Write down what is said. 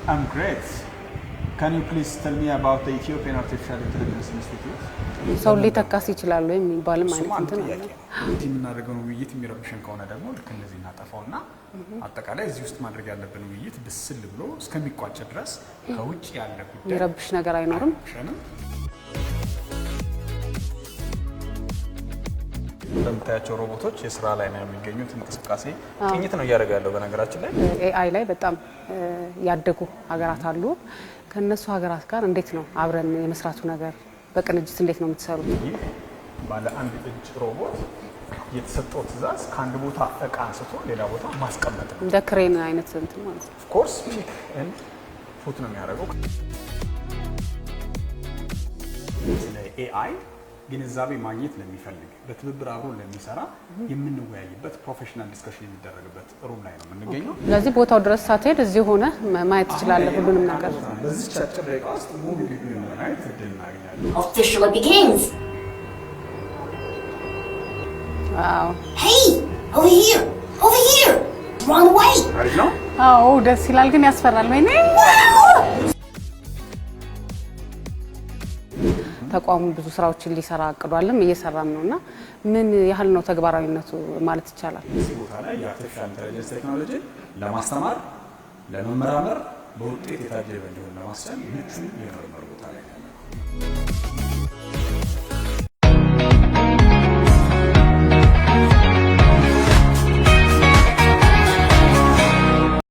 I'm great. Can you please tell me about the Ethiopian Artificial Intelligence Institute? ሰው ሊተካስ ይችላል ወይ የሚባልም አይነት እንትን አለ። የምናደርገው ውይይት የሚረብሽን ከሆነ ደግሞ ልክ እንደዚህ እናጠፋውና አጠቃላይ እዚህ ውስጥ ማድረግ ያለብን ውይይት ብስል ብሎ እስከሚቋጭ ድረስ ከውጭ ያለ ጉዳይ የሚረብሽ ነገር አይኖርም። እንደምታያቸው ሮቦቶች የስራ ላይ ነው የሚገኙት። እንቅስቃሴ ቅኝት ነው እያደረገ ያለው። በነገራችን ላይ ኤአይ ላይ በጣም ያደጉ ሀገራት አሉ። ከነሱ ሀገራት ጋር እንዴት ነው አብረን የመስራቱ ነገር? በቅንጅት እንዴት ነው የምትሰሩት? ይህ ባለ አንድ እጅ ሮቦት የተሰጠው ትዕዛዝ ከአንድ ቦታ እቃ አንስቶ ሌላ ቦታ ማስቀመጥ ነው። እንደ ክሬን አይነት እንትን ማለት ነው። ኦፍ ኮርስ ፒክ ኤንድ ፑት ነው የሚያደርገው። ስለ ኤአይ ግንዛቤ ማግኘት ለሚፈልግ በትብብር አብሮ ለሚሰራ የምንወያይበት ፕሮፌሽናል ዲስከሽን የሚደረግበት ሩም ላይ ነው የምንገኘው። ስለዚህ ቦታው ድረስ ሳትሄድ እዚህ ሆነ ማየት ትችላለህ ሁሉንም ነገር። በዚህ አጭር ደቂቃ ውስጥ ሙሉ ቪዲዮ ማየት እድል እናገኛለን። Officially begins. ዋው! Hey, over here, over here. Wrong way. አሪፍ ነው። አዎ ደስ ይላል፣ ግን ያስፈራል። ወይኔ ተቋሙ ብዙ ስራዎችን ሊሰራ አቅዷልም እየሰራም ነውና ምን ያህል ነው ተግባራዊነቱ ማለት ይቻላል? እዚህ ቦታ ላይ የአርቲፊሻል ኢንተለጀንስ ቴክኖሎጂ ለማስተማር ለመመራመር በውጤት የታጀበ እንዲሆን ለማስቻል ምቹ የምርምር ቦታ ላይ ነው።